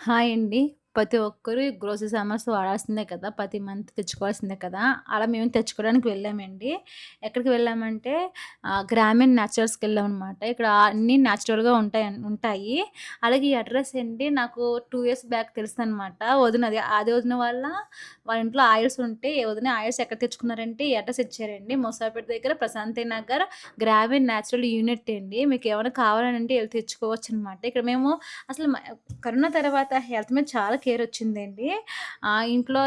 Hi అండి. ప్రతి ఒక్కరు గ్రోసరీ సామాన్స్ వాడాల్సిందే కదా! ప్రతి మంత్ తెచ్చుకోవాల్సిందే కదా! అలా మేము తెచ్చుకోవడానికి వెళ్ళామండి. ఎక్కడికి వెళ్ళామంటే గ్రామీణ్ న్యాచురల్స్‌కెళ్ళామనమాట. ఇక్కడ అన్నీ న్యాచురల్‌గా ఉంటాయి. అలాగే ఈ అడ్రెస్ ఏంటి నాకు 2 ఇయర్స్ బ్యాక్ తెలుసనమాట. వదినది. అది వదిన వాళ్ళ ఇంట్లో ఆయిల్స్ ఉంటే, వదిన ఆయిల్స్ ఎక్కడ తెచ్చుకున్నారంటే ఈ అడ్రెస్ ఇచ్చారండి. మూసాపేట దగ్గర ప్రశాంతి నగర్ గ్రామీణ్ న్యాచురల్ యూనిట్ అండి. మీకేమైనా కావాలనంటే ఎళ్లి తెచ్చుకోవచ్చనమాట. ఇక్కడ మేము అసలు కరోనా తర్వాత హెల్త్ మీద చాలా కేరొచ్చిందండి. ఇంట్లో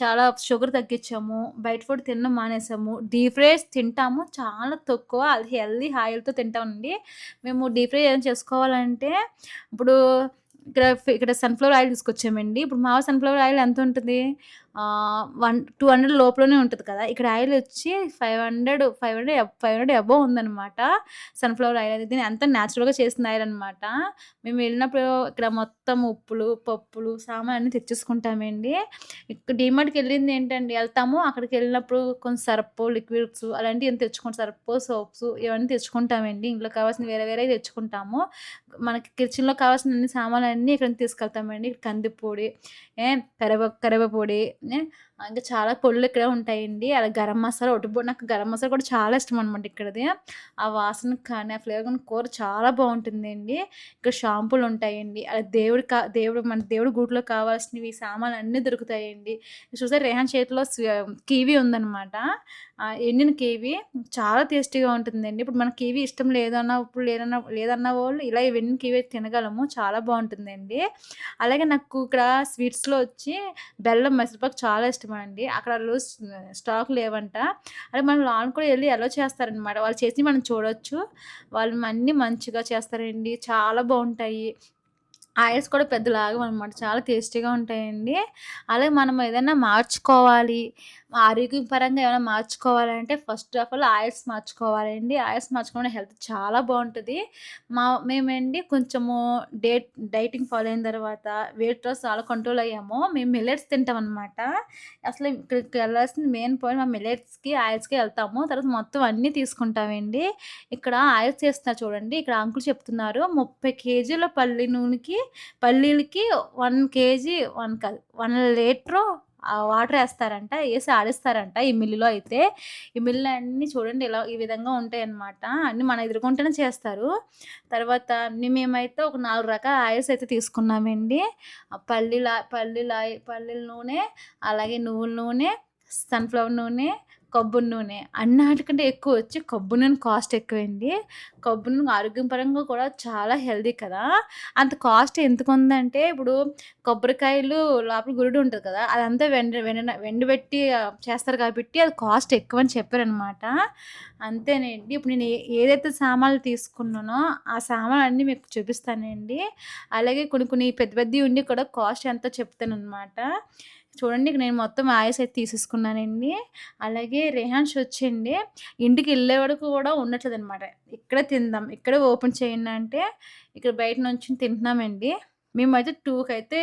చాలా షుగర్ తగ్గిచ్చాము. బయట ఫుడ్ తినడం మానేసాము. డీప్ ఫ్రైస్ తింటాము. చాలా తక్కువ. అది హెల్తీ ఆయిల్‌తో తింటామండి. మేము డీప్ ఫ్రై ఏదైనా చేసుకోవాలంటే ఇప్పుడు ఇక్కడ సన్‌ఫ్లవర్ ఆయిల్ తీసుకొచ్చామండి. ఇప్పుడు మామూలు సన్‌ఫ్లవర్ ఆయిల్ ఎంతుంటది? 200 లోపులోనే ఉంటది కదా! ఇక్కడ ఆయిల్ వచ్చి 500 అబోవ్ ఉందనమాట. సన్‌ఫ్లవర్ ఆయిల్ అనేది అంతా నేచురల్‌గా చేసిన ఆయిల్ అనమాట. మేము వెళ్ళినప్పుడు ఇక్కడ మొత్తం ఉప్పులు, పప్పులు, సామాన్లు అన్నీ తెచ్చేసుకుంటామండి. డీమార్ట్‌కెళ్ళింది ఏంటండి ఎళ్తాము. అక్కడికెళ్ళినప్పుడు కొంచెం సర్ఫు, లిక్విడ్స్ అలాంటివి ఏమైనా తెచ్చుకుంటాం. సర్ఫు, సోప్స్ ఇవన్నీ తెచ్చుకుంటామండి. ఇంట్లో కావాల్సినవి వేరే వేరేయి తెచ్చుకుంటాము. మనకి కిచెన్‌లో కావాల్సిన అన్ని సామాన్లన్నీ ఇక్కడి నుంచి తీసుకెళ్తామండి. కందిపొడి, కరివేపొడి, ఏ ఇంకా చాలా పొడులు ఇక్కడే ఉంటాయండి. అలా గరం మసాలా, ఒట్టిపొడి నాకు గరం మసాలా కూడా చాలా ఇష్టమనమాట ఇక్కడిది. ఆ వాసనకి కానీ, ఆ ఫ్లేవర్ కానీ కూర చాలా బావుంటుందండి. ఇక్కడ షాంపూలుంటాయండి. అలా దేవుడి గూట్లో కావాల్సినవి సామాన్లన్నీ దొరుకుతాయండి. చూసారా రేహాన్ చేతిలో కివి ఉందనమాట. ఎండిన కివి చాలా టేస్టీగా ఉంటుందండి. ఇప్పుడు మనకి కివి ఇష్టం లేదన్న వాళ్ళు ఇలా ఈ వెండిన కివి తినగలము. చాలా బావుంటుందండి. అలాగే నాకు ఇక్కడ స్వీట్స్‌లో వచ్చి బెల్లం మైసూర్‌పాకు చాలా ఇష్టమండి. అక్కడ స్టాక్ లేవంట. అదే మనం లోన కూడా ఎళ్లి అలో చేస్తారనమాట. వాళ్ళు చేసినవి మనం చూడొచ్చు. వాళ్ళు అన్నీ మంచిగా చేస్తారండి. చాలా బావుంటాయి. ఆయిల్స్ కూడా పెద్ద లాగవనమాట. చాలా టేస్టీగా ఉంటాయండి. అలాగే మనం ఏదైనా మార్చుకోవాలి, ఆరోగ్యపరంగా ఏమైనా మార్చుకోవాలంటే ఫస్ట్ ఆఫ్ ఆల్ ఆయిల్స్ మార్చుకోవాలండి. ఆయిల్స్ మార్చుకోవడం హెల్త్ చాలా బావుంటది. మేమండి కొంచెము డైటింగ్ ఫాలో అయిన తర్వాత వెయిట్ లాస్ చాలా కంట్రోల్ అయ్యాము. మేము మిల్లెట్స్ తింటామనమాట. అసలు ఇక్కడికెళ్ళాల్సిన మెయిన్ పాయింట్ మేము మిల్లెట్స్‌కి, ఆయిల్స్‌కి ఎళ్తాము. తర్వాత మొత్తం అన్నీ తీసుకుంటామండి. ఇక్కడ ఆయిల్స్ చేస్తున్నారు చూడండి. ఇక్కడ అంకుల్ చెప్తున్నారు 30 కేజీల పల్లీలకి 1 కేజీ 1 కాదు 1 లీటరు వాటరేస్తారంట. ఏసి ఆడిస్తారంట ఈ మిల్లులో అయితే. ఈ మిల్లులన్నీ చూడండి ఈ విధంగా ఉంటాయన్నమాట. అన్నీ మన ఎదురుగుంటనే చేస్తారు. తర్వాత మేమైతే ఒక 4 రకాల ఆయిల్స్ అయితే తీసుకున్నామండి. పల్లీల నూనె, అలాగే నువ్వుల నూనె, సన్‌ఫ్లవర్ నూనె, కొబ్బరి నూనె. అన్నాటికంటే ఎక్కువొచ్చి కొబ్బరి నూనె కాస్ట్ ఎక్కువండి. కొబ్బరి నూనె ఆరోగ్యం పరంగా కూడా చాలా హెల్తీ కదా! అంత కాస్ట్ ఎందుకుందంటే ఇప్పుడు కొబ్బరికాయలు లోపల గురుడు ఉంటది కదా! అదంతా వెండబెట్టి చేస్తారు కాబట్టి అది కాస్ట్ ఎక్కువని చెప్పారనమాట. అంతేనండి. ఇప్పుడు నేను ఏదైతే సామాన్లు తీసుకున్నానో ఆ సామాన్లన్నీ మీకు చూపిస్తానండి. అలాగే కొన్ని కొన్ని పెద్ద పెద్దయి ఉండి కూడా కాస్ట్ ఎంతో చెప్తాననమాట. చూడండి ఇక నేను మొత్తం ఆయిల్స్ అయితే తీసేసుకున్నానండి. అలాగే రిహాన్ష్ వచ్చండి ఇంటికెళ్ళే వరకు కూడా ఉండట్లేదనమాట. ఇక్కడే తిందాం, ఇక్కడే ఓపెన్ చేయండి అంటే ఇక్కడ బయట నుంచొని తింటున్నామండి. మేమైతే 2కైతే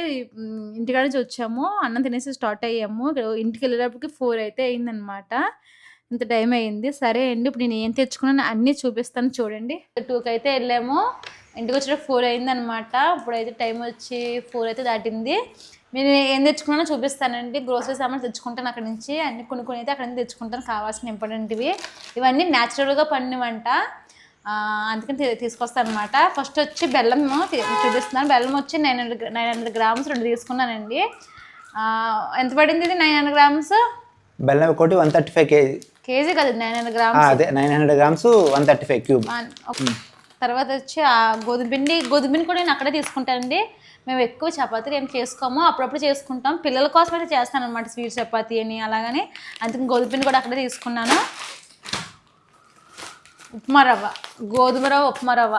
ఇంటికాడ నుంచి వచ్చాము. అన్నం తినేసి స్టార్ట్ అయ్యాము. ఇంటికెళ్ళేటప్పటికి 4 అయితే అయిందనమాట. ఇంత టైం అయింది. సరే అండి ఇప్పుడు నేను ఏం తెచ్చుకున్నానో అన్నీ చూపిస్తాను చూడండి. 2కైతే ఎళ్ళాము. ఇంటికొచ్చేటప్పటికి 4 అయిందనమాట. ఇప్పుడైతే టైం వచ్చి 4 అయితే దాటింది. నేను ఏం తెచ్చుకున్నానో చూపిస్తానండి. గ్రోసరీ సామాన్లు తెచ్చుకుంటాను అక్కడి నుంచి. అన్నీ కొన్ని కొన్ని అయితే అక్కడి నుంచి తెచ్చుకుంటాను కావాల్సిన ఇంపార్టెంట్‌వి. ఇవన్నీ నేచురల్‌గా పండినవంట. అందుకని తీసుకొస్తాననమాట. ఫస్ట్ వచ్చి బెల్లము చూపిస్తున్నాను. బెల్లం వచ్చి 900 గ్రామ్స్ 2 తీసుకున్నానండి. ఎంత పడింది ఇది 900 గ్రామ్స్? బెల్లం ఒకటి 135 కేజీ. కేజీ కాదు 900 గ్రామ్స్. అదే 900 గ్రామ్స్ 135 క్యూబ్. తర్వాత వచ్చి గోధుమ పిండి కూడా నేను అక్కడే తీసుకుంటానండి. మేము ఎక్కువ చపాతీలు ఏం చేసుకోము. అప్పుడప్పుడు చేసుకుంటాం. పిల్లల కోసం అయితే చేస్తాననమాట స్వీట్ చపాతీ అని అలాగని. అందుకని గోధుమ పిండి కూడా అక్కడే తీసుకున్నాను. ఉప్మా రవ్వ, గోధుమ రవ్వ, ఉప్మా రవ్వ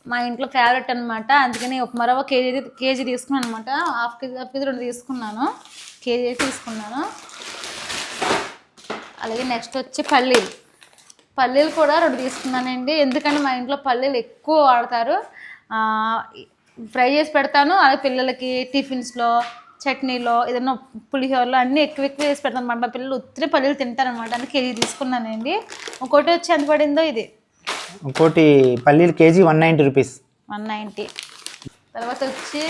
మా ఇంట్లో ఫేవరెట్ అనమాట. అందుకని ఉప్మా రవ్వ కేజీ తీసుకున్నాను అనమాట. హాఫ్ కేజీ 2 తీసుకున్నాను. కేజీ తీసుకున్నాను. అలాగే నెక్స్ట్ వచ్చి పల్లీలు కూడా 2 తీసుకున్నానండి. ఎందుకంటే మా ఇంట్లో పల్లీలు ఎక్కువ వాడతారు. ఫ్రై చేసి పెడతాను. అలాగే పిల్లలకి టిఫిన్స్‌లో, చట్నీలో, ఏదైనా పులిహోరలో అన్నీ ఎక్కువ చేసి పెడతాను అనమాట. మా పిల్లలు ఉత్తినే పల్లీలు తింటారనమాట. అందుకే కేజీ తీసుకున్నానండి. ఇంకోటి వచ్చి ఎంత పడిందో ఇది. ఇంకోటి పల్లీలు కేజీ 190 రూపీస్. 190. తర్వాత వచ్చి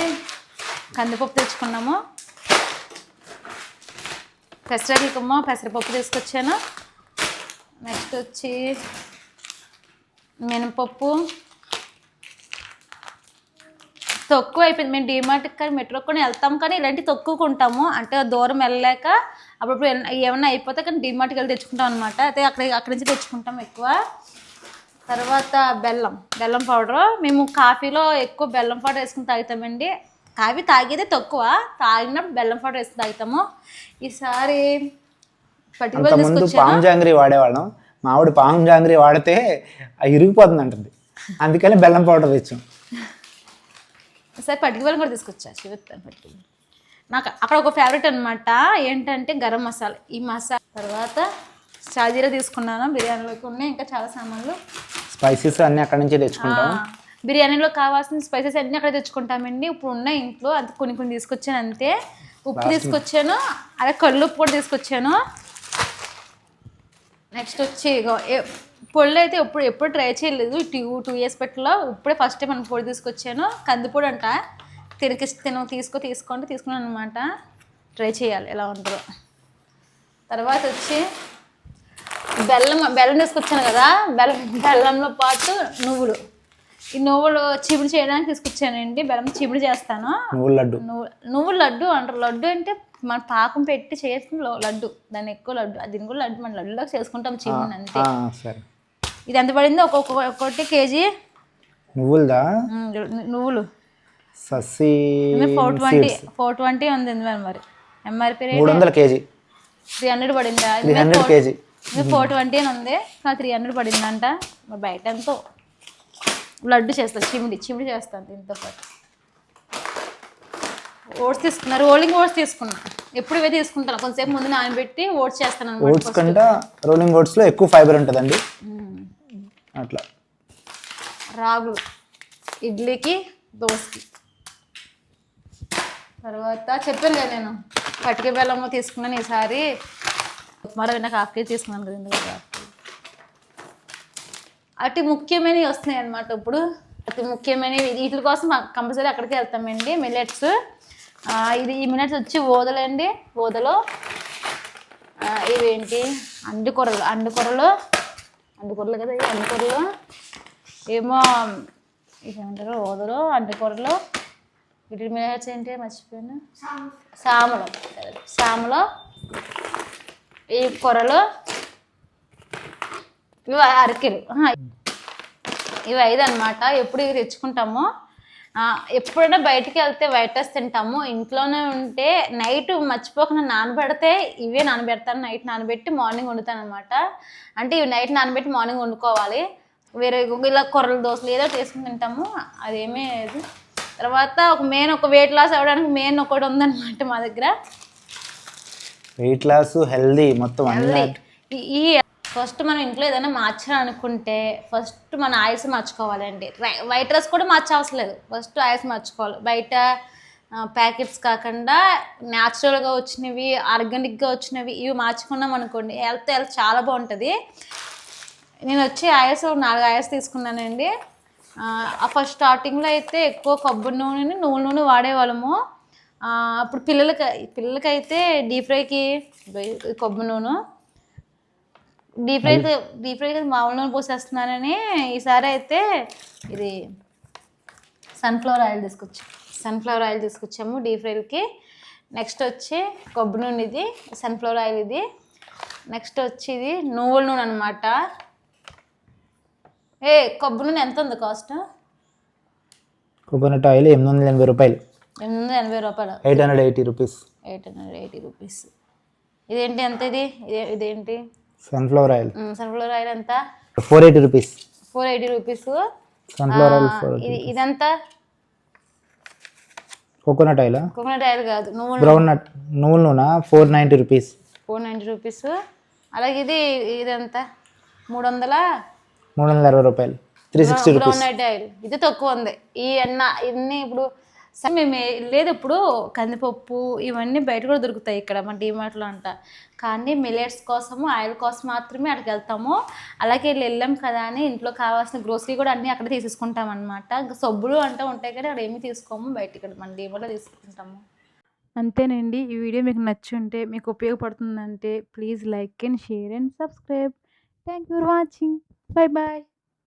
కందిపప్పు తెచ్చుకున్నాము. పెసరట్లకమ్మో పెసరపప్పు తీసుకొచ్చాను. నెక్స్ట్ వచ్చి మినపప్పు. తక్కువ అయిపోయింది. మేము డీమార్ట్కి కానీ మెట్రోకి కానీ వెళ్తాం, కానీ ఇలాంటివి తక్కువ కొంటాము. అంటే దూరం వెళ్ళలేక అప్పుడప్పుడు ఏమన్నా అయిపోతే కానీ డీమార్ట్కి వెళ్ళి తెచ్చుకుంటాం అనమాట. అయితే అక్కడి నుంచి తెచ్చుకుంటాం ఎక్కువ. తర్వాత బెల్లం పౌడరు. మేము కాఫీలో ఎక్కువ బెల్లం పౌడర్ వేసుకుని తాగుతామండి. కాఫీ తాగేదే తక్కువ, తాగినప్పుడు బెల్లం పౌడర్ వేసుకుని తాగుతాము. ఈసారి ముందు పామ్ జాంగ్రీ వాడేవాళ్ళం. మా ఆవిడ పామ్ జాంగ్రీ వాడితే ఇరిగిపోతుంది అంటుంది, అందుకని బెల్లం పౌడర్ తెచ్చాం. సరే పట్టుకువెళ్ళి కూడా తీసుకొచ్చా, చూపిస్తాను. పట్టుకువెళ్ళి నాకు అక్కడ ఒక ఫేవరెట్ అనమాట, ఏంటంటే గరం మసాలా. ఈ మసాలా తర్వాత షాజీరా తీసుకున్నాను. బిర్యానీలోకి ఉన్నాయి ఇంకా చాలా సామాన్లు, స్పైసెస్ అన్నీ అక్కడ నుంచి తెచ్చుకుంటాం. బిర్యానీలో కావాల్సిన స్పైసెస్ అన్నీ అక్కడ తెచ్చుకుంటామండి. ఇప్పుడు ఉన్నాయి ఇంట్లో, అంతే కొన్ని తీసుకొచ్చాను అంతే. ఉప్పు తీసుకొచ్చాను, అదే కళ్ళు ఉప్పు కూడా తీసుకొచ్చాను. నెక్స్ట్ వచ్చి పొడి అయితే ఎప్పుడు ట్రై చేయలేదు. 2 years పెట్టలో ఇప్పుడే ఫస్ట్ టైం మనం పొడి తీసుకొచ్చాను. కందిపొడి అంట, తీసుకున్నాను అనమాట. ట్రై చేయాలి ఎలా ఉంటుందో. తర్వాత వచ్చి బెల్లం తీసుకొచ్చాను కదా, బెల్లంలో పాటు నువ్వులు. ఈ నువ్వులు చిబుడు చేయడానికి తీసుకొచ్చానండి. బెల్లం చిబుడు చేస్తాను. నువ్వుల లడ్డు అంటారు. లడ్డు అంటే మన పాకం పెట్టి చేసిన లడ్డు, దాన్ని ఎక్కువ లడ్డు, దీని కూడా లడ్డు, మన లడ్డులోకి చేసుకుంటాం చిబుడు అంతే. ఇది ఎంత పడింది? ఒక్కొక్కటి కేజీ నువ్వులు 420 ఉంది మరి. ఎంఆర్పీ రేట్ 300 కేజీ 300 పడిందా? 300 కేజీ 420 అని ఉంది, 300 పడిందంట. బయట ఎంతో లడ్డు చేస్తాను, చిమిడి చేస్తాను. దీంతో పాటు ఓట్స్ తీసుకున్నా, రోలింగ్ ఓట్స్ తీసుకున్నా. ఎప్పుడు ఇవే తీసుకుంటాను, కొంతసేపు ముందు నానబెట్టి ఓట్స్ చేస్తాను. ఓట్స్ కంటే రోలింగ్ ఓట్స్లో ఎక్కువ ఫైబర్ ఉంటుందండి. అట్లా రాగులు ఇడ్లీకి, దోశకి. తర్వాత చెప్పాను కదా నేను పటిక బెల్లము తీసుకున్నాను. ఈసారి మరో నాకు 1/2 kg తీసుకున్నాను కదా, ఎందుకంటే అతి ముఖ్యమైనవి వస్తున్నాయి అన్నమాట. ఇప్పుడు అతి ముఖ్యమైనవి వీటి కోసం కంపల్సరీ అక్కడికి వెళ్తామండి. మిల్లెట్స్. ఈ మిల్లెట్స్ వచ్చి ఓదలండి. ఓదలో ఇవేంటి అండుకొరలు కదా, ఈ అండుకొరలు ఏమో ఇదేమంటారు, ఓదలు, అండుకొరలు. వీటి మిల్లెట్స్ ఏంటి మర్చిపోయాను. సాములు, ఈ కొరలు, ఇవి అరకెలు. ఇవి 5 అన్నమాట. ఎప్పుడు ఇవి తెచ్చుకుంటాము. ఎప్పుడైనా బయటికి వెళ్తే వైట్ రైస్ తింటాము. ఇంట్లోనే ఉంటే నైట్ మర్చిపోకుండా నానబెడితే ఇవే నానబెడతాను. నైట్ నానబెట్టి మార్నింగ్ వండుతాను అనమాట. అంటే ఇవి నైట్ నానబెట్టి మార్నింగ్ వండుకోవాలి. వేరే ఇలా కొర్రల దోశలు ఏదో చేసుకుని తింటాము, అదేమీ లేదు. తర్వాత ఒక వెయిట్ లాస్ అవ్వడానికి మెయిన్ ఒకటి ఉందన్నమాట మా దగ్గర. వెయిట్ లాస్, హెల్దీ, మొత్తం ఈ ఫస్ట్ మనం ఇంట్లో ఏదైనా మార్చాలనుకుంటే ఫస్ట్ మన ఆయిల్స్ మార్చుకోవాలండి. వైట్ రైస్ కూడా మార్చవసరం లేదు, ఫస్ట్ ఆయిల్స్ మార్చుకోవాలి. బయట ప్యాకెట్స్ కాకుండా న్యాచురల్గా వచ్చినవి, ఆర్గానిక్గా వచ్చినవి ఇవి మార్చుకున్నాం అనుకోండి, హెల్త్ చాలా బాగుంటుంది. నేను వచ్చి ఆయిల్స్ 4 ఆయిల్స్ తీసుకున్నానండి. ఫస్ట్ స్టార్టింగ్లో అయితే ఎక్కువ కొబ్బరి నూనెని, నువ్వుల నూనె వాడేవాళ్ళము. అప్పుడు పిల్లలకైతే డీప్ ఫ్రైకి కొబ్బరి నూనె, డీప్ ఫ్రైకి మామూలు నూనె పోసేస్తున్నానని ఈసారి అయితే ఇది సన్ఫ్లవర్ ఆయిల్ తీసుకొచ్చాము డీప్ ఫ్రైకి. నెక్స్ట్ వచ్చి కొబ్బరి నూనె, ఇది సన్ఫ్లవర్ ఆయిల్ ఇది. నెక్స్ట్ వచ్చి ఇది నువ్వుల నూనె అనమాట. కొబ్బరి నూనె ఎంత ఉంది కాస్ట్? కోకోనట్ ఆయిల్ 880 రూపాయలు. 880 రూపాయలు, 880 రూపీస్. 880 రూపీస్. ఇదేంటి ఎంత? ఇదేంటి? సన్ఫ్లవర్ ఆయిల్ ఎంత? 480 రూపీస్. 480 rupees sunflower oil. ఇదంతా కోకోనట్ ఆయిల్ కాదు, నువ్వుల నూనె 490 రూపీస్. 490 రూపీస్. అలాగే ఇదంతా 360 రూపాయలు, 360 రూపీస్. ఆయిల్ ఇది తక్కువ ఉంది. ఈ ఇన్ని ఇప్పుడు సరే మేము వెళ్ళేటప్పుడు కందిపప్పు ఇవన్నీ బయట కూడా దొరుకుతాయి ఇక్కడ మన డీమార్ట్లో అంట. కానీ మిల్లెట్స్ కోసము ఆయిల్ కోసం మాత్రమే అక్కడికి వెళ్తాము. అలాగే వెళ్ళాం కదా అని ఇంట్లో కావాల్సిన గ్రోసరీ కూడా అన్నీ అక్కడ తీసేసుకుంటాం అనమాట. ఇంకా సబ్బులు అంటే ఉంటాయి కానీ అక్కడ ఏమీ తీసుకోము, బయట ఇక్కడ మన డీమార్ట్లో తీసుకుంటాము. అంతేనండి. ఈ వీడియో మీకు నచ్చి ఉంటే, మీకు ఉపయోగపడుతుందంటే please like and share and subscribe. Thank you for watching. Bye bye.